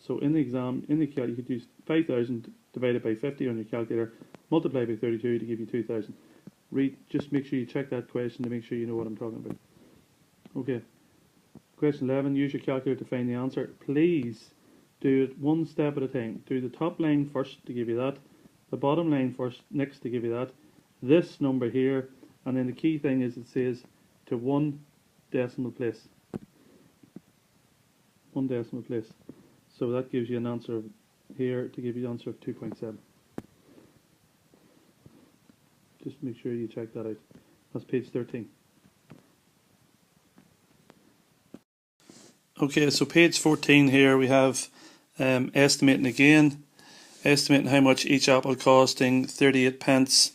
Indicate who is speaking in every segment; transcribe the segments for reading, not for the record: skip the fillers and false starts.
Speaker 1: So in the exam, in the you could use 5,000 divided by 50 on your calculator, multiply by 32 to give you 2,000. Just make sure you check that question to make sure you know what I'm talking about. Okay. Question 11. Use your calculator to find the answer. Please do it one step at a time. Do the top line first to give you that, the bottom line first next to give you that, this number here, and then the key thing is it says to one decimal place. One decimal place. So that gives you an answer here to give you the answer of 2.7. Just make sure you check that out. That's page 13. Okay, so page 14 here we have estimating again. Estimating how much each apple costing 38 pence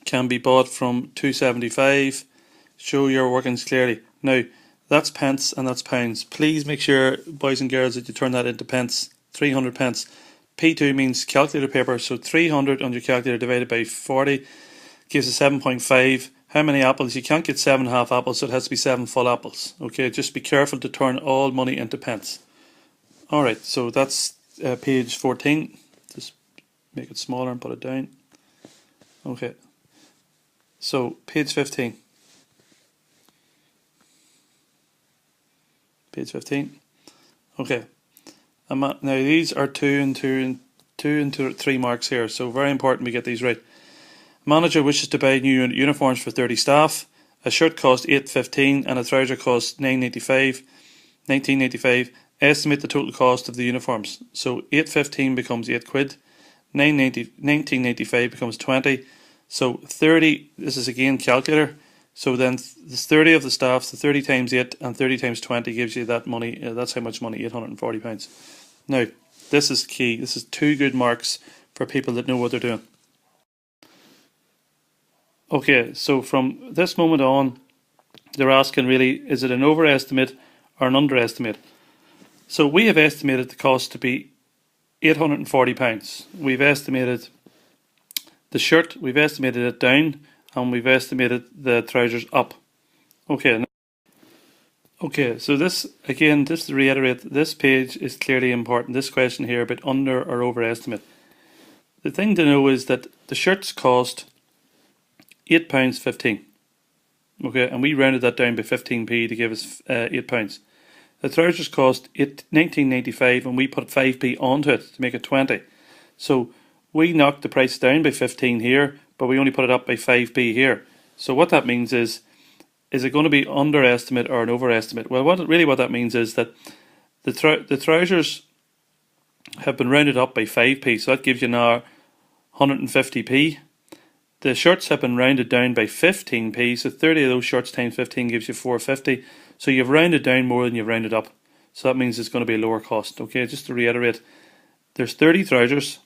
Speaker 1: can be bought from 2.75. Show your workings clearly. Now, that's pence and that's pounds. Please make sure, boys and girls, that you turn that into pence. 300 pence. P2 means calculator paper, so 300 on your calculator divided by 40 gives us 7.5. How many apples? You can't get 7.5 apples, so it has to be 7 full apples. Okay, just be careful to turn all money into pence. Alright, so that's page 14. Just make it smaller and put it down. Okay, so page 15. Page 15. Okay. Now these are 2 and 3 marks here, so very important we get these right. Manager wishes to buy new uniforms for 30 staff. A shirt costs $8.15 and a trouser costs $19.85. Estimate the total cost of the uniforms. So $8.15 becomes 8 quid. $19.85 becomes 20. So 30. This is again calculator. So then there's 30 of the staff, so 30 times 8 and 30 times 20 gives you that money. That's how much money, £840. Now, this is key. This is 2 good marks for people that know what they're doing. Okay, so from this moment on, they're asking really, is it an overestimate or an underestimate? So we have estimated the cost to be £840. We've estimated the shirt, we've estimated it down, and we've estimated the trousers up. Okay, so this, again, just to reiterate, this page is clearly important. This question here about under or overestimate. The thing to know is that the shirts cost £8.15. Okay, and we rounded that down by 15p to give us £8. The trousers cost $19.95 and we put 5p onto it to make it 20. So we knocked the price down by 15 here, but we only put it up by 5p here. So what that means is it going to be underestimate or an overestimate? Well, what that means is that the trousers have been rounded up by 5p, so that gives you now 150p. The shirts have been rounded down by 15p, so 30 of those shirts times 15 gives you 450. So you've rounded down more than you've rounded up. So that means it's going to be a lower cost. Okay, just to reiterate, there's 30 trousers,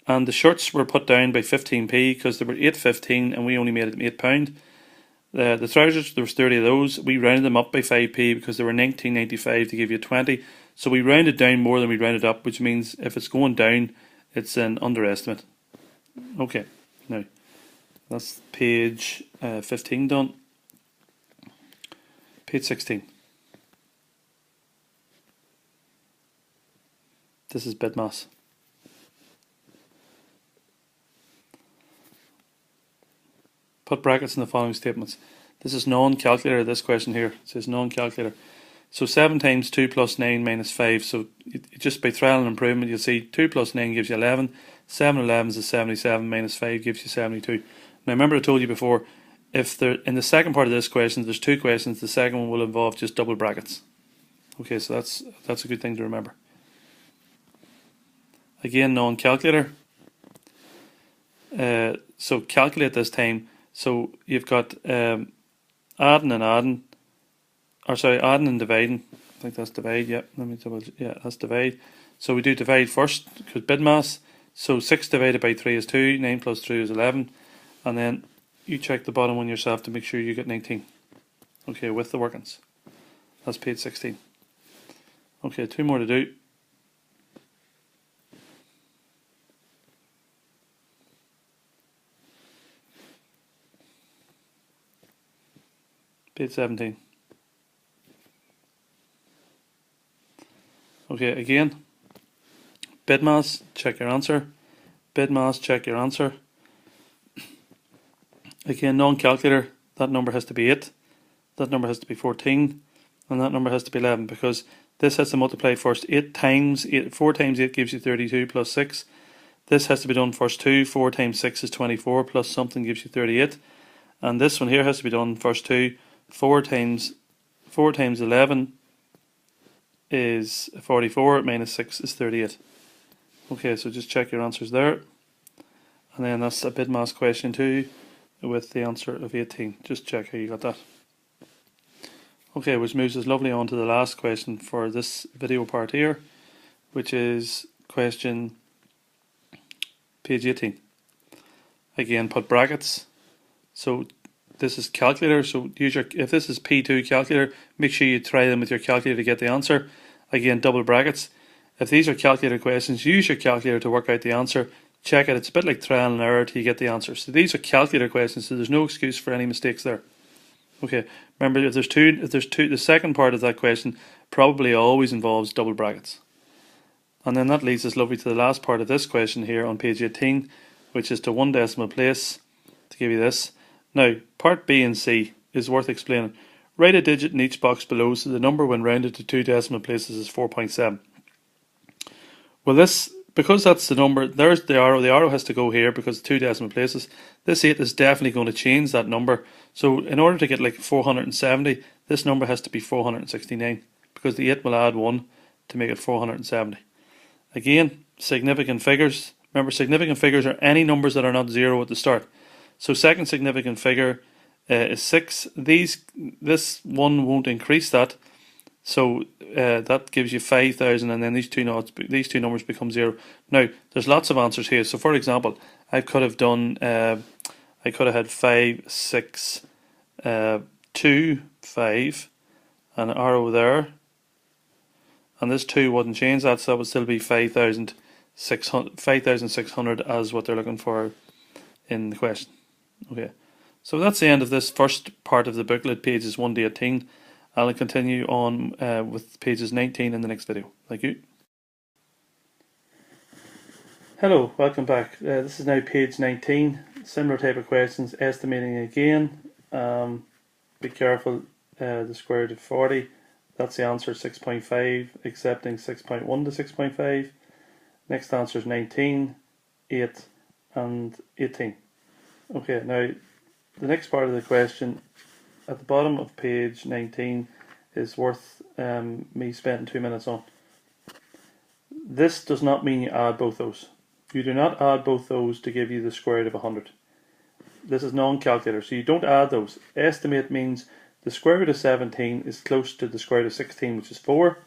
Speaker 1: and the shirts were put down by 15p because they were $8.15 and we only made them £8. The trousers, there was 30 of those. We rounded them up by 5p because they were $19.95 to give you 20. So we rounded down more than we rounded up, which means if it's going down, it's an underestimate. Okay, now that's page 15 done. Page 16. This is BidMass. Put brackets in the following statements. This is non-calculator, this question here. It says non-calculator. So 7 times 2 plus 9 minus 5. So just by trial and improvement, you'll see 2 plus 9 gives you 11. 7 11s is 77 minus 5 gives you 72. Now remember I told you before, if there in the second part of this question, there's 2 questions, the second one will involve just double brackets. Okay, so that's a good thing to remember. Again, non-calculator. So calculate this time. So you've got adding and dividing. I think that's divide. Yeah, let me double. Yeah, that's divide. So we do divide first because BidMass. So 6 divided by 3 is 2. 9 plus 3 is 11. And then you check the bottom one yourself to make sure you get 19. Okay, with the workings. That's page 16. Okay, 2 more to do. Page 17. Okay, again, BidMass, check your answer. BidMass, check your answer. Again, non-calculator, that number has to be 8, that number has to be 14, and that number has to be 11, because this has to multiply first 8 times 8. 4 times 8 gives you 32 plus 6. This has to be done first too. 4 times 6 is 24 plus something gives you 38. And this one here has to be done first too. 4 times 11 is 44 minus 6 is 38. Okay, so just check your answers there. And then that's a BidMass question 2 with the answer of 18. Just check how you got that. Okay, which moves us lovely on to the last question for this video part here, which is question page 18. Again, put brackets. So this is calculator. So use your, if this is P2 calculator, make sure you try them with your calculator to get the answer. Again, double brackets. If these are calculator questions, use your calculator to work out the answer. Check it. It's a bit like trial and error till you get the answer. So these are calculator questions, so there's no excuse for any mistakes there. Okay, remember if there's two, the second part of that question probably always involves double brackets. And then that leads us lovely to the last part of this question here on page 18, which is to one decimal place, to give you this. Now, part B and C is worth explaining. Write a digit in each box below so the number when rounded to 2 decimal places is 4.7. Well, this, because that's the number, there's the arrow has to go here because 2 decimal places. This 8 is definitely going to change that number. So in order to get like 470, this number has to be 469 because the 8 will add 1 to make it 470. Again, significant figures. Remember, significant figures are any numbers that are not 0 at the start. So second significant figure is 6. This one won't increase that. So that gives you 5,000, and then these two numbers become 0. Now, there's lots of answers here. So for example, I could have done, I could have had 5, 6, 2, 5, an arrow there. And this 2 wouldn't change that, so that would still be 5,600 as what they're looking for in the question. Okay, so that's the end of this first part of the booklet, pages 1 to 18. I'll continue on with pages 19 in the next video. Thank you. Hello, welcome back. This is now page 19. Similar type of questions, estimating again. Be careful, the square root of 40. That's the answer, 6.5, accepting 6.1 to 6.5. Next answer is 19, 8 and 18. Okay, now the next part of the question at the bottom of page 19 is worth me spending 2 minutes on. This does not mean you add both those. You do not add both those to give you the square root of 100. This is non-calculator, so you don't add those. Estimate means the square root of 17 is close to the square root of 16, which is 4.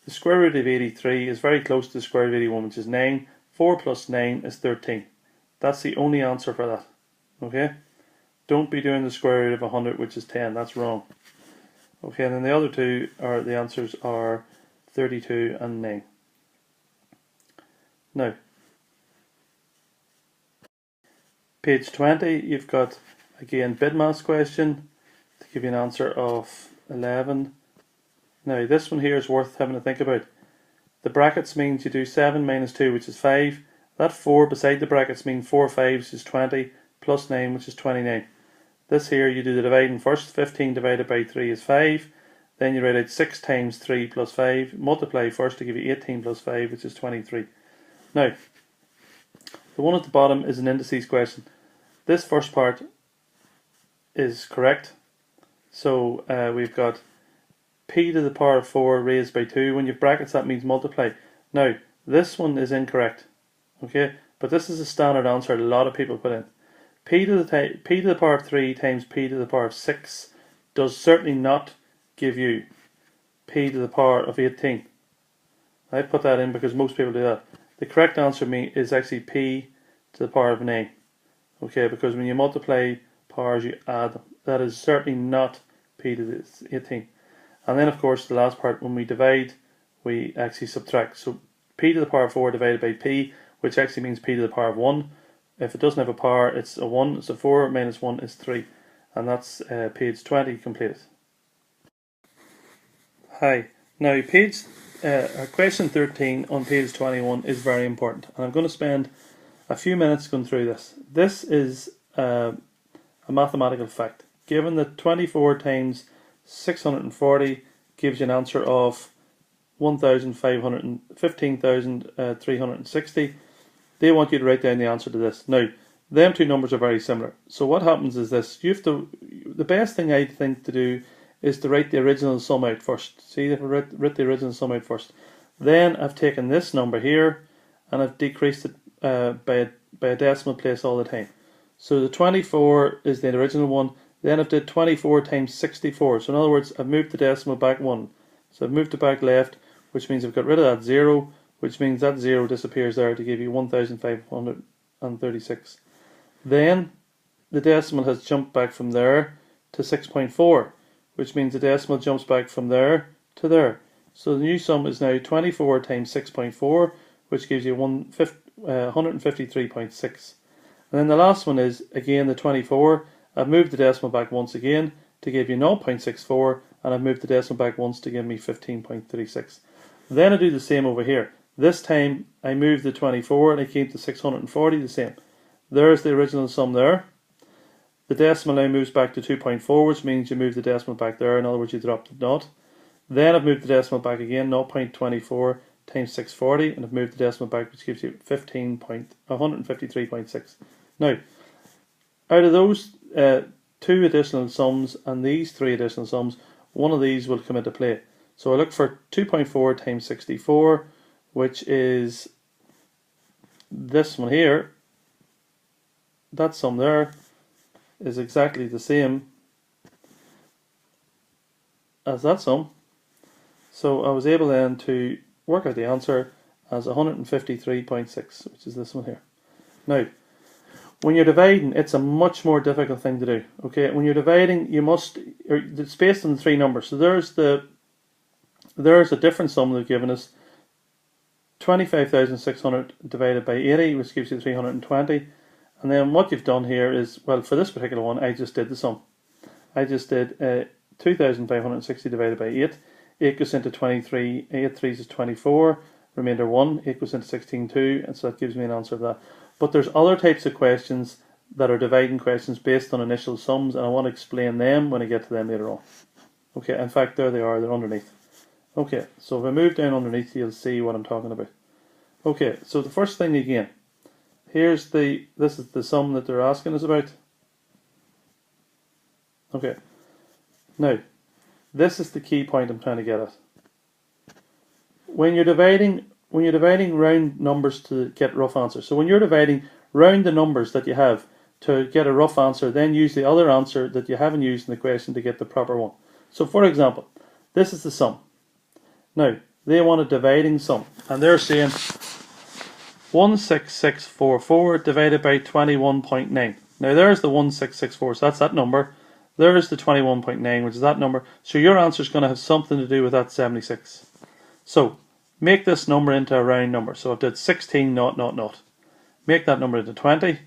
Speaker 1: The square root of 83 is very close to the square root of 81, which is 9. 4 plus 9 is 13. That's the only answer for that. Okay? Don't be doing the square root of 100, which is 10. That's wrong. Okay, and then the other two are the answers are 32 and 9. Now, page 20, you've got again BidMass question to give you an answer of 11. Now, this one here is worth having to think about. The brackets means you do 7 minus 2, which is 5. That 4 beside the brackets mean 4 5s is 20, plus 9, which is 29. This here, you do the dividing first. 15 divided by 3 is 5. Then you write out 6 times 3 plus 5. Multiply first to give you 18 plus 5, which is 23. Now, the one at the bottom is an indices question. This first part is correct. So we've got p to the power of 4 raised by 2. When you have brackets, that means multiply. Now, this one is incorrect. Okay, but this is a standard answer a lot of people put in. P to the power of 3 times p to the power of 6 does certainly not give you p to the power of 18. I put that in because most people do that. The correct answer is actually p to the power of 9. Okay, because when you multiply powers, you add them. That is certainly not p to the 18. And then, of course, the last part, when we divide, we actually subtract. So p to the power of 4 divided by p, which actually means p to the power of 1. If it doesn't have a power, it's a 1. So 4 minus 1 is 3. And that's page 20 completed. Hi. Now, page question 13 on page 21 is very important, and I'm going to spend a few minutes going through this. This is a mathematical fact. Given that 24 times 640 gives you an answer of 15,360, they want you to write down the answer to this. Now, them two numbers are very similar. So what happens is this: the best thing I think to do is to write the original sum out first. See, if I write the original sum out first, then I've taken this number here and I've decreased it by a decimal place all the time. So the 24 is the original one. Then I've did 24 times 64. So in other words, I've moved the decimal back one. So I've moved it back left, which means I've got rid of that 0, which means that 0 disappears there to give you 1,536. Then the decimal has jumped back from there to 6.4, which means the decimal jumps back from there to there. So the new sum is now 24 times 6.4, which gives you 153.6. And then the last one is, again, the 24. I've moved the decimal back once again to give you 0.64, and I've moved the decimal back once to give me 15.36. Then I do the same over here. This time I moved the 24 and I came to 640 the same. There's the original sum there. The decimal now moves back to 2.4, which means you move the decimal back there. In other words, you drop the dot. Then I've moved the decimal back again, 0.24 times 640, and I've moved the decimal back, which gives you 153.6. Now, out of those two additional sums and these three additional sums, one of these will come into play. So I look for 2.4 times 64, which is this one here. That sum there is exactly the same as that sum. So I was able then to work out the answer as 153.6, which is this one here. Now, when you're dividing, it's a much more difficult thing to do. Okay, when you're dividing, it's based on the three numbers. So there's a different sum they've given us, 25,600 divided by 80, which gives you 320. And then what you've done here is, well, for this particular one, I just did the sum. I just did 2,560 divided by 8. 8 goes into 23, 8 3s is 24, remainder 1, 8 goes into 16, 2, and so that gives me an answer of that. But there's other types of questions that are dividing questions based on initial sums, and I want to explain them when I get to them later on. Okay, in fact, there they are, they're underneath. Okay, so if I move down underneath, you'll see what I'm talking about. Okay, so the first thing again, this is the sum that they're asking us about. Okay, now, this is the key point I'm trying to get at. When you're dividing round numbers to get rough answers, so when you're dividing, round the numbers that you have to get a rough answer, then use the other answer that you haven't used in the question to get the proper one. So for example, this is the sum. Now, they want a dividing sum, and they're saying 16644 divided by 21.9. Now there's the 1664, so that's that number. There's the 21.9, which is that number. So your answer is going to have something to do with that 76. So make this number into a round number. So I've did 16 naught naught naught. Make that number into 20.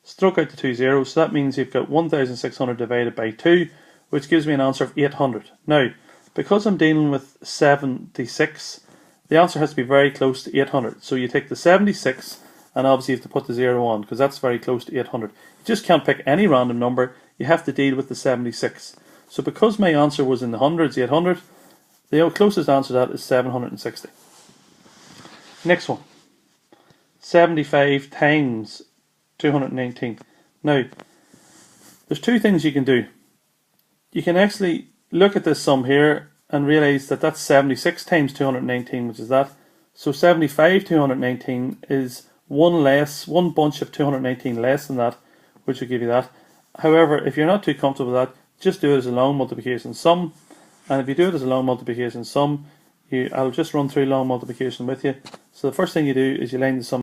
Speaker 1: Stroke out the 2 zeros. So that means you've got 1,600 divided by 2, which gives me an answer of 800. Now, because I'm dealing with 76, the answer has to be very close to 800. So you take the 76 and obviously you have to put the 0 on because that's very close to 800. You just can't pick any random number. You have to deal with the 76. So because my answer was in the hundreds, 800, the closest answer to that is 760. Next one. 75 times 219. Now, there's two things you can do. You can actually look at this sum here and realize that that's 76 times 219, which is that. So 75 219 is one bunch of 219 less than that, which will give you that. However, if you're not too comfortable with that, just do it as a long multiplication sum. And if you do it as a long multiplication sum, I'll just run through long multiplication with you. So the first thing you do is you line the sum